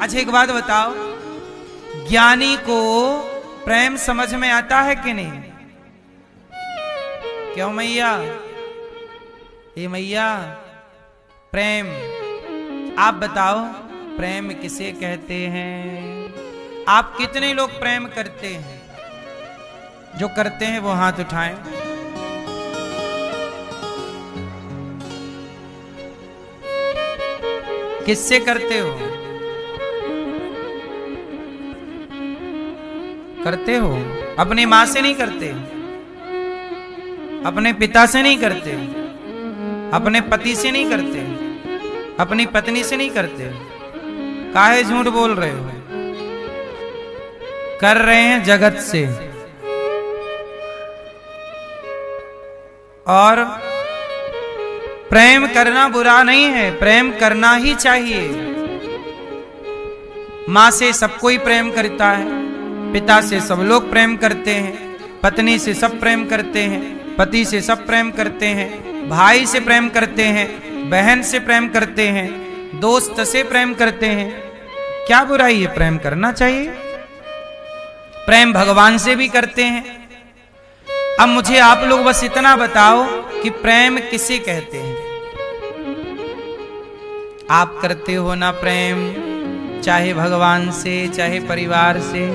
अच्छा एक बात बताओ, ज्ञानी को प्रेम समझ में आता है कि नहीं? क्यों मैया? ये मैया, प्रेम आप बताओ, प्रेम किसे कहते हैं? आप कितने लोग प्रेम करते हैं? जो करते हैं वो हाथ उठाएं। किससे करते हो? करते हो? अपनी मां से नहीं करते, अपने पिता से नहीं करते, अपने पति से नहीं करते, अपनी पत्नी से नहीं करते। काहे झूठ बोल रहे हो? कर रहे हैं जगत से। और प्रेम करना बुरा नहीं है, प्रेम करना ही चाहिए। मां से सब कोई प्रेम करता है, पिता से सब लोग प्रेम करते हैं, पत्नी से सब प्रेम करते हैं, पति से सब प्रेम करते हैं, भाई से प्रेम करते हैं, बहन से प्रेम करते हैं, दोस्त से प्रेम करते हैं। क्या बुराई है? प्रेम करना चाहिए। प्रेम भगवान से भी करते हैं। अब मुझे आप लोग बस इतना बताओ कि प्रेम किसे कहते हैं? आप करते हो ना प्रेम, चाहे भगवान से चाहे परिवार से?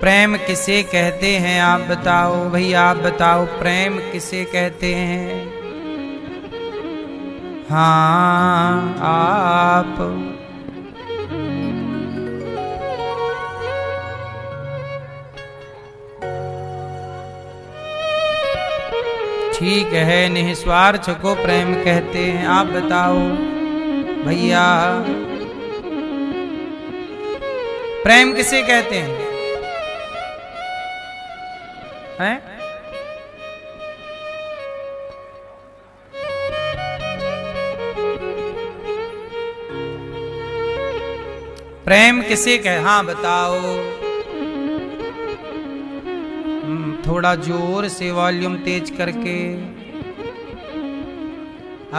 प्रेम किसे कहते हैं आप बताओ भैया, आप बताओ प्रेम किसे कहते हैं? हाँ आप। ठीक है, निस्वार्थ को प्रेम कहते हैं। आप बताओ भैया, प्रेम किसे कहते हैं? हैं? प्रेम किसे कह? हाँ बताओ। थोड़ा जोर से वॉल्यूम तेज करके।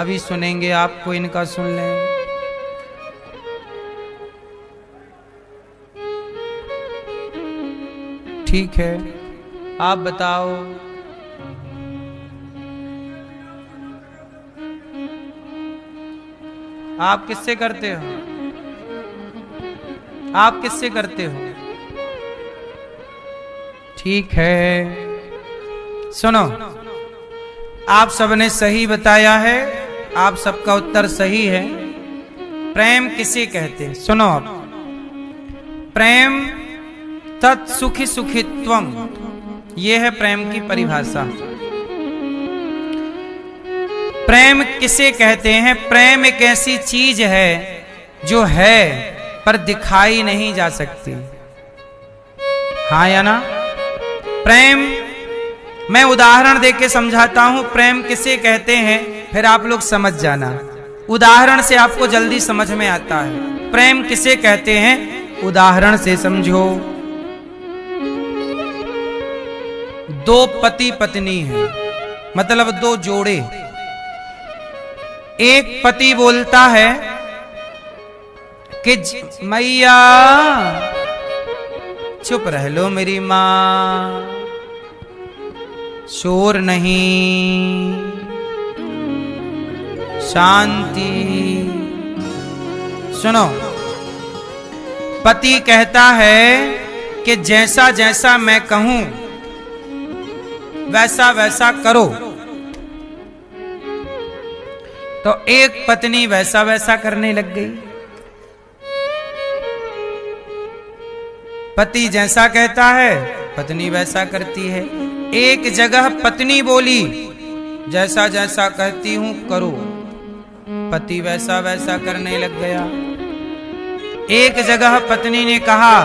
अभी सुनेंगे आपको, इनका सुन लें। ठीक है, आप बताओ। आप किससे करते हो? आप किससे करते हो? ठीक है, सुनो, आप सबने सही बताया है, आप सबका उत्तर सही है। प्रेम किसे कहते हैं? सुनो आप, प्रेम तत्सुखी सुखित्वम, यह है प्रेम की परिभाषा। प्रेम किसे कहते हैं? प्रेम एक ऐसी चीज है जो है पर दिखाई नहीं जा सकती। हाँ या ना? प्रेम, मैं उदाहरण देके समझाता हूं प्रेम किसे कहते हैं, फिर आप लोग समझ जाना। उदाहरण से आपको जल्दी समझ में आता है प्रेम किसे कहते हैं। उदाहरण से समझो। दो पति पत्नी हैं, मतलब दो जोड़े। एक पति बोलता है कि मैया चुप रह लो मेरी मां, शोर नहीं, शांति। सुनो, पति कहता है कि जैसा जैसा मैं कहूं वैसा वैसा करो। तो एक पत्नी वैसा वैसा करने लग गई। पति जैसा कहता है पत्नी वैसा करती है। एक जगह पत्नी बोली जैसा जैसा कहती हूं करो, पति वैसा वैसा करने लग गया। एक जगह पत्नी ने कहा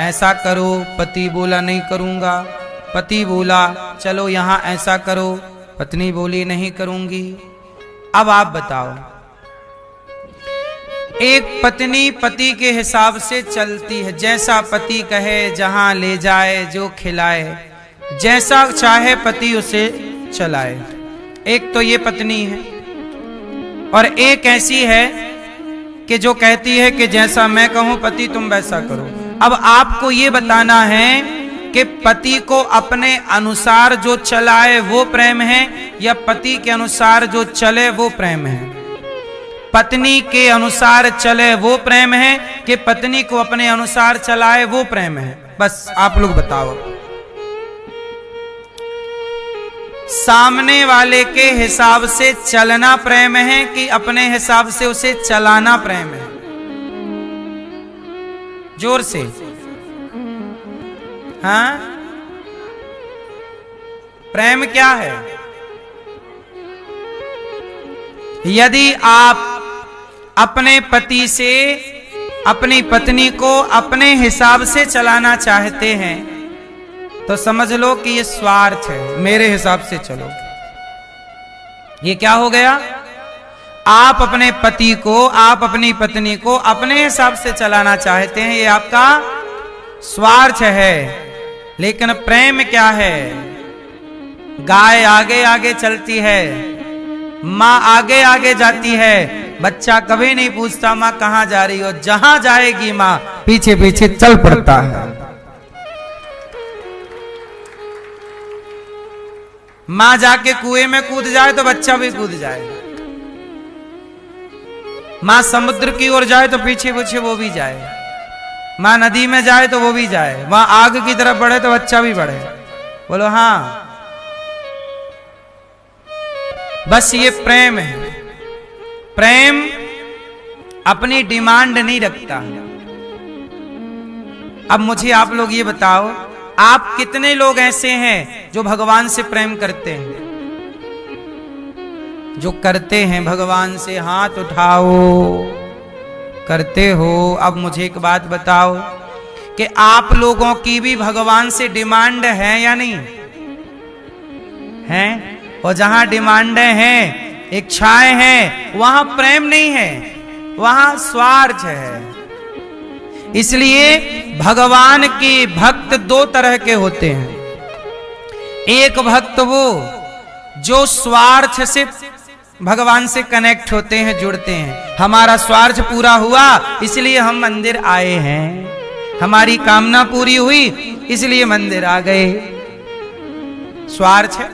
ऐसा करो, पति बोला नहीं करूंगा। पति बोला चलो यहां ऐसा करो, पत्नी बोली नहीं करूंगी। अब आप बताओ, एक पत्नी पति के हिसाब से चलती है, जैसा पति कहे, जहां ले जाए, जो खिलाए, जैसा चाहे पति उसे चलाए। एक तो ये पत्नी है, और एक ऐसी है कि जो कहती है कि जैसा मैं कहूं पति तुम वैसा करो। अब आपको ये बताना है कि पति को अपने अनुसार जो चलाए वो प्रेम है या पति के अनुसार जो चले वो प्रेम है? पत्नी के अनुसार चले वो प्रेम है कि पत्नी को अपने अनुसार चलाए वो प्रेम है? बस आप लोग बताओ। सामने वाले के हिसाब से चलना प्रेम है कि अपने हिसाब से उसे चलाना प्रेम है? जोर से। हाँ, प्रेम क्या है? यदि आप अपने पति से अपनी पत्नी को अपने हिसाब से चलाना चाहते हैं तो समझ लो कि ये स्वार्थ है। मेरे हिसाब से चलो, ये क्या हो गया? आप अपने पति को, आप अपनी पत्नी को अपने हिसाब से चलाना चाहते हैं, ये आपका स्वार्थ है। लेकिन प्रेम क्या है? गाय आगे आगे चलती है, माँ आगे आगे जाती है, बच्चा कभी नहीं पूछता माँ कहां जा रही हो, जहां जाएगी माँ पीछे पीछे चल पड़ता है। माँ जाके कुएं में कूद जाए तो बच्चा भी कूद जाए, माँ समुद्र की ओर जाए तो पीछे पीछे वो भी जाए, माँ नदी में जाए तो वो भी जाए, वहां आग की तरफ बढ़े तो बच्चा भी बढ़े। बोलो हाँ। बस ये प्रेम है। प्रेम अपनी डिमांड नहीं रखता। अब मुझे आप लोग ये बताओ, आप कितने लोग ऐसे हैं जो भगवान से प्रेम करते हैं? जो करते हैं भगवान से हाथ उठाओ। करते हो? अब मुझे एक बात बताओ कि आप लोगों की भी भगवान से डिमांड है या नहीं है? और जहां डिमांडें हैं, इच्छाएं हैं, वहां प्रेम नहीं है, वहां स्वार्थ है। इसलिए भगवान के भक्त दो तरह के होते हैं। एक भक्त वो जो स्वार्थ से भगवान से कनेक्ट होते हैं, जुड़ते हैं। हमारा स्वार्थ पूरा हुआ इसलिए हम मंदिर आए हैं, हमारी कामना पूरी हुई इसलिए मंदिर आ गए। स्वार्थ है।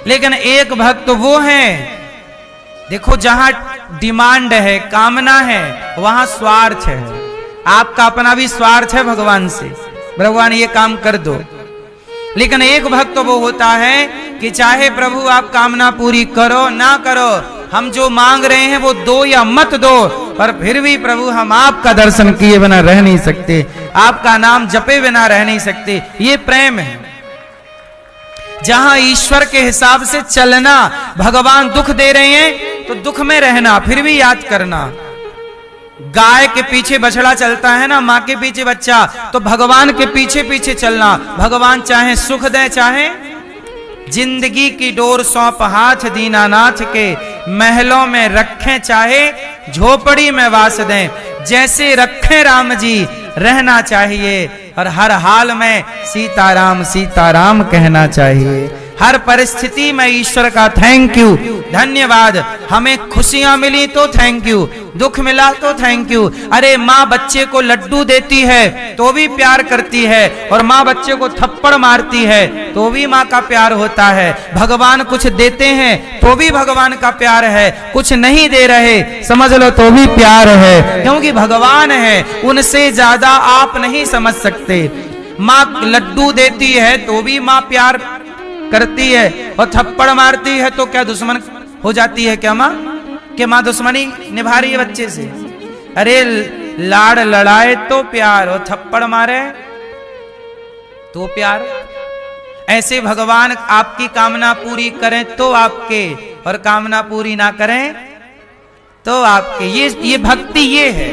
लेकिन एक भक्त वो है, देखो जहां डिमांड है, कामना है, वहां स्वार्थ है। आपका अपना भी स्वार्थ है भगवान से, भगवान ये काम कर दो। लेकिन एक भक्त वो होता है कि चाहे प्रभु आप कामना पूरी करो ना करो, हम जो मांग रहे हैं वो दो या मत दो, पर फिर भी प्रभु हम आपका दर्शन किए बिना रह नहीं सकते, आपका नाम जपे बिना रह नहीं सकते। ये प्रेम है। जहां ईश्वर के हिसाब से चलना, भगवान दुख दे रहे हैं तो दुख में रहना, फिर भी याद करना। गाय के पीछे बछड़ा चलता है ना, माँ के पीछे बच्चा, तो भगवान के पीछे पीछे चलना। भगवान चाहे सुख दे, चाहे जिंदगी की डोर सौंप हाथ दीनानाथ के, महलों में रखें चाहे झोपड़ी में वास दें, जैसे रखे राम जी रहना चाहिए, और हर हाल में सीताराम सीताराम कहना चाहिए। हर परिस्थिति में ईश्वर का थैंक यू, धन्यवाद। हमें खुशियां मिली तो थैंक यू, दुख मिला तो थैंक यू। अरे माँ बच्चे को लड्डू देती है तो भी प्यार करती है, और माँ बच्चे को थप्पड़ मारती है तो भी माँ का प्यार होता है। भगवान कुछ देते हैं तो भी भगवान का प्यार है, कुछ नहीं दे रहे समझ लो तो भी प्यार है, क्योंकि भगवान है, उनसे ज्यादा आप नहीं समझ सकते। माँ लड्डू देती है तो भी माँ प्यार करती है, और थप्पड़ मारती है तो क्या दुश्मन हो जाती है क्या माँ? कि माँ दुश्मनी निभा रही है बच्चे से? अरे लाड़ लड़ाए तो प्यार, और थप्पड़ मारे तो प्यार। ऐसे भगवान आपकी कामना पूरी करें तो आपके, और कामना पूरी ना करें तो आपके। ये भक्ति ये है,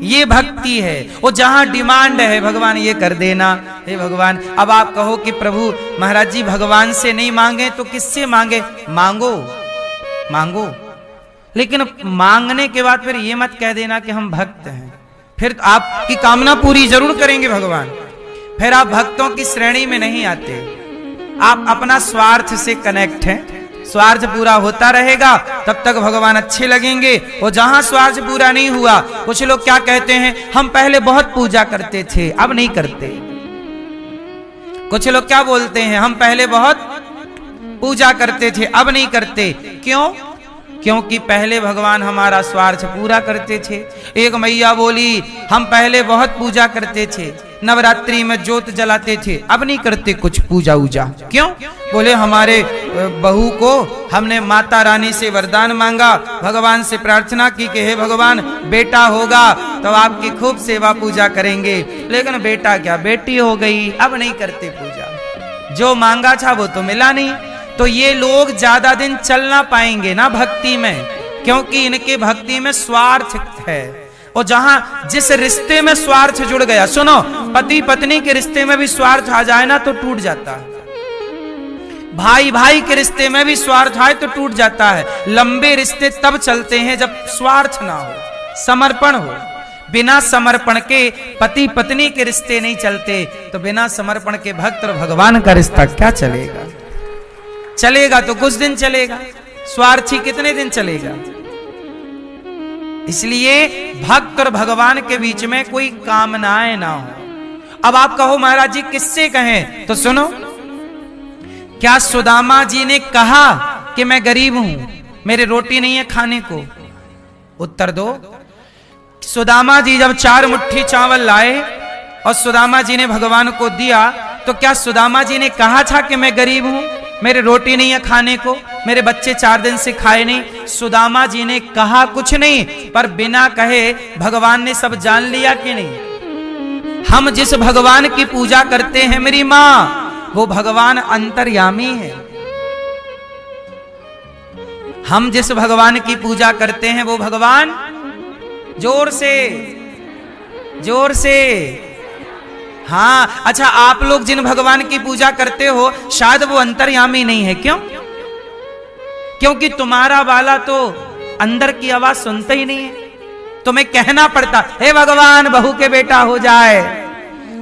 ये भक्ति है। वो जहां डिमांड है भगवान ये कर देना। हे भगवान, अब आप कहो कि प्रभु महाराज जी भगवान से नहीं मांगे तो किससे मांगे? मांगो मांगो, लेकिन मांगने के बाद फिर ये मत कह देना कि हम भक्त हैं। फिर आपकी कामना पूरी जरूर करेंगे भगवान, फिर आप भक्तों की श्रेणी में नहीं आते। आप अपना स्वार्थ से कनेक्ट हैं, स्वार्थ पूरा होता रहेगा तब तक भगवान अच्छे लगेंगे। और जहां स्वार्थ पूरा नहीं हुआ, कुछ लोग क्या कहते हैं, हम पहले बहुत पूजा करते थे अब नहीं करते। कुछ लोग क्या बोलते हैं, हम पहले बहुत पूजा करते थे अब नहीं करते। क्यों? क्योंकि पहले भगवान हमारा स्वार्थ पूरा करते थे। एक मैया बोली, हम पहले बहुत पूजा करते थे, नवरात्रि में ज्योत जलाते थे, अब नहीं करते कुछ पूजा उजा। क्यों? बोले हमारे बहू को हमने माता रानी से वरदान मांगा, भगवान से प्रार्थना की कि हे भगवान बेटा होगा तो आपकी खूब सेवा पूजा करेंगे, लेकिन बेटा क्या बेटी हो गई, अब नहीं करते पूजा। जो मांगा था वो तो मिला नहीं। तो ये लोग ज्यादा दिन चल ना पाएंगे ना भक्ति में, क्योंकि इनके भक्ति में स्वार्थ है। और जहां जिस रिश्ते में स्वार्थ जुड़ गया, सुनो, पति पत्नी के रिश्ते में भी स्वार्थ आ जाए ना तो टूट जाता है। भाई भाई के रिश्ते में भी स्वार्थ आए तो टूट जाता है। लंबे रिश्ते तब चलते हैं जब स्वार्थ ना हो, समर्पण हो। बिना समर्पण के पति पत्नी के रिश्ते नहीं चलते, तो बिना समर्पण के भक्त और भगवान का रिश्ता क्या चलेगा? चलेगा तो कुछ दिन चलेगा, स्वार्थी कितने दिन चलेगा? इसलिए भक्त और भगवान के बीच में कोई कामनाएं ना हो। अब आप कहो महाराज जी किससे कहें, तो सुनो, क्या सुदामा जी ने कहा कि मैं गरीब हूं, मेरे रोटी नहीं है खाने को? उत्तर दो। सुदामा जी जब 4 मुट्ठी चावल लाए और सुदामा जी ने भगवान को दिया, तो क्या सुदामा जी ने कहा था कि मैं गरीब हूं, मेरे रोटी नहीं है खाने को, मेरे बच्चे 4 दिन से खाए नहीं? सुदामा जी ने कहा कुछ नहीं, पर बिना कहे भगवान ने सब जान लिया कि नहीं? हम जिस भगवान की पूजा करते हैं मेरी मां, वो भगवान अंतर्यामी है। हम जिस भगवान की पूजा करते हैं वो भगवान, जोर से जोर से, हाँ। अच्छा, आप लोग जिन भगवान की पूजा करते हो शायद वो अंतर्यामी नहीं है। क्यों? क्योंकि तुम्हारा वाला तो अंदर की आवाज सुनता ही नहीं है। तुम्हें कहना पड़ता, हे भगवान बहू के बेटा हो जाए,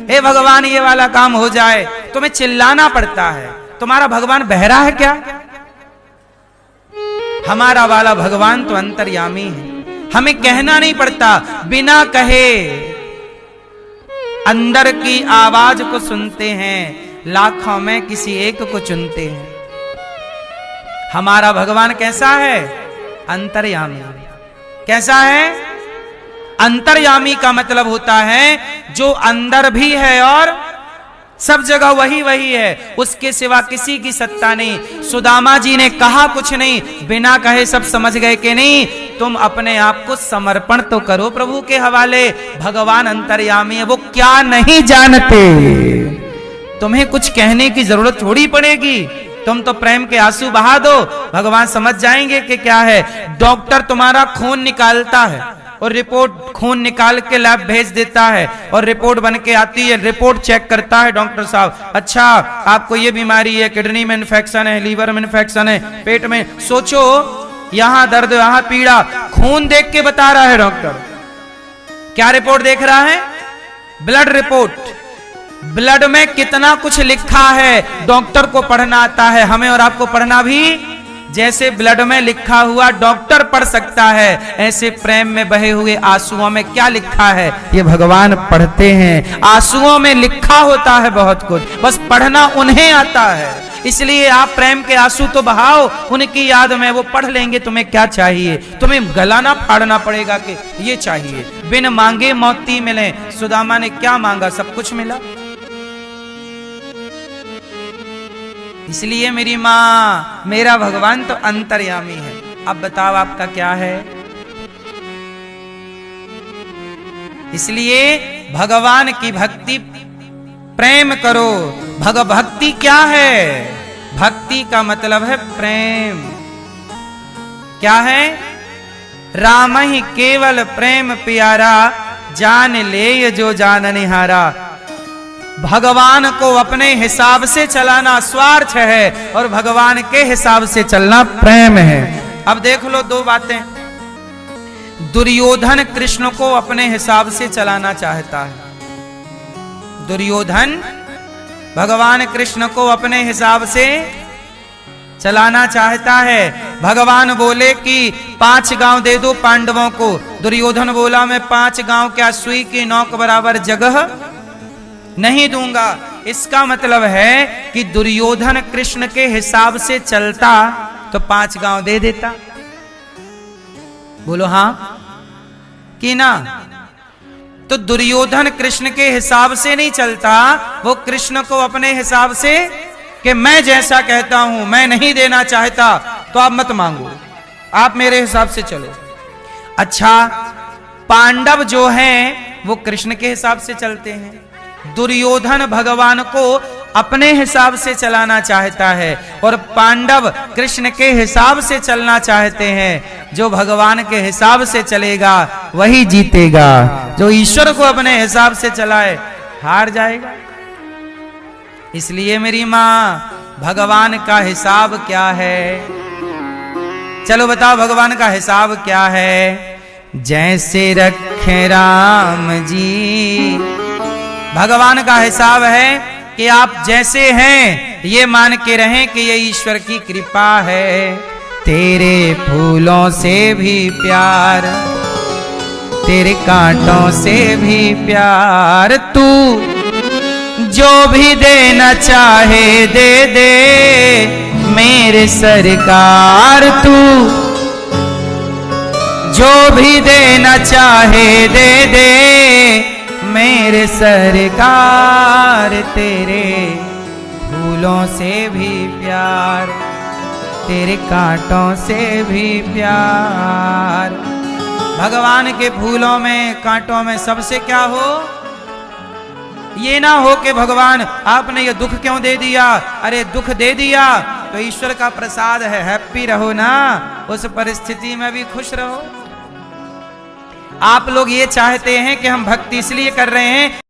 हे भगवान ये वाला काम हो जाए, तुम्हें चिल्लाना पड़ता है। तुम्हारा भगवान बहरा है क्या? हमारा वाला भगवान तो अंतर्यामी है, हमें कहना नहीं पड़ता, बिना कहे अंदर की आवाज को सुनते हैं, लाखों में किसी एक को चुनते हैं। हमारा भगवान कैसा है? अंतर्यामी। कैसा है? अंतर्यामी का मतलब होता है जो अंदर भी है और सब जगह वही वही है, उसके सिवा किसी की सत्ता नहीं। सुदामा जी ने कहा कुछ नहीं, बिना कहे सब समझ गए कि नहीं? तुम अपने आप को समर्पण तो करो प्रभु के हवाले। भगवान अंतर्यामी है, वो क्या नहीं जानते? तुम्हें कुछ कहने की जरूरत थोड़ी पड़ेगी, तुम तो प्रेम के आंसू बहा दो, भगवान समझ जाएंगे कि क्या है। डॉक्टर तुम्हारा खून निकालता है और रिपोर्ट खून निकाल के लैब भेज देता है और रिपोर्ट बन के आती है, रिपोर्ट चेक करता है डॉक्टर साहब, अच्छा आपको ये बीमारी है, किडनी में इन्फेक्शन है, लीवर में इन्फेक्शन है, पेट में, सोचो यहां दर्द यहां पीड़ा, खून देख के बता रहा है डॉक्टर। क्या रिपोर्ट देख रहा है? Blood report. ब्लड में कितना कुछ लिखा है डॉक्टर को पढ़ना आता है, हमें और आपको पढ़ना भी। जैसे ब्लड में लिखा हुआ डॉक्टर पढ़ सकता है, ऐसे प्रेम में बहे हुए आंसुओं में क्या लिखा है ये भगवान पढ़ते हैं। आंसुओं में लिखा होता है बहुत कुछ, बस पढ़ना उन्हें आता है। इसलिए आप प्रेम के आंसू तो बहाओ उनकी याद में, वो पढ़ लेंगे तुम्हें क्या चाहिए। तुम्हें गला ना फाड़ना पड़ेगा कि ये चाहिए। बिन मांगे मोती मिले, सुदामा ने क्या मांगा, सब कुछ मिला। इसलिए मेरी माँ, मेरा भगवान तो अंतर्यामी है। अब बताओ आपका क्या है? इसलिए भगवान की भक्ति प्रेम करो। भक्ति क्या है? भक्ति का मतलब है प्रेम। क्या है? राम ही केवल प्रेम प्यारा, जान ले जो जान निहारा। भगवान को अपने हिसाब से चलाना स्वार्थ है और भगवान के हिसाब से चलना प्रेम है। अब देख लो दो बातें। दुर्योधन कृष्ण को अपने हिसाब से चलाना चाहता है। दुर्योधन भगवान कृष्ण को अपने हिसाब से चलाना चाहता है। भगवान बोले कि 5 गांव दे दो पांडवों को। दुर्योधन बोला मैं 5 गांव क्या सुई की नोक बराबर जगह नहीं दूंगा। इसका मतलब है कि दुर्योधन कृष्ण के हिसाब से चलता तो 5 गांव दे देता। बोलो हां कि ना। तो दुर्योधन कृष्ण के हिसाब से नहीं चलता, वो कृष्ण को अपने हिसाब से कि मैं जैसा कहता हूं, मैं नहीं देना चाहता तो आप मत मांगो, आप मेरे हिसाब से चलो। अच्छा, पांडव जो हैं वो कृष्ण के हिसाब से चलते हैं। दुर्योधन भगवान को अपने हिसाब से चलाना चाहता है और पांडव कृष्ण के हिसाब से चलना चाहते हैं। जो भगवान के हिसाब से चलेगा वही जीतेगा, जो ईश्वर को अपने हिसाब से चलाए हार जाएगा। इसलिए मेरी मां, भगवान का हिसाब क्या है? चलो बताओ भगवान का हिसाब क्या है? जैसे रखे राम जी, भगवान का हिसाब है कि आप जैसे हैं ये मान के रहें कि ये ईश्वर की कृपा है। तेरे फूलों से भी प्यार, तेरे कांटों से भी प्यार, तू जो भी देना चाहे दे दे मेरे सरकार। तू जो भी देना चाहे दे दे मेरे सरकार। तेरे फूलों से भी प्यार, तेरे कांटों से भी प्यार। भगवान के फूलों में कांटों में सबसे क्या हो? ये ना हो कि भगवान आपने ये दुख क्यों दे दिया, अरे दुख दे दिया तो ईश्वर का प्रसाद है, हैप्पी रहो ना, उस परिस्थिति में भी खुश रहो। आप लोग ये चाहते हैं कि हम भक्ति इसलिए कर रहे हैं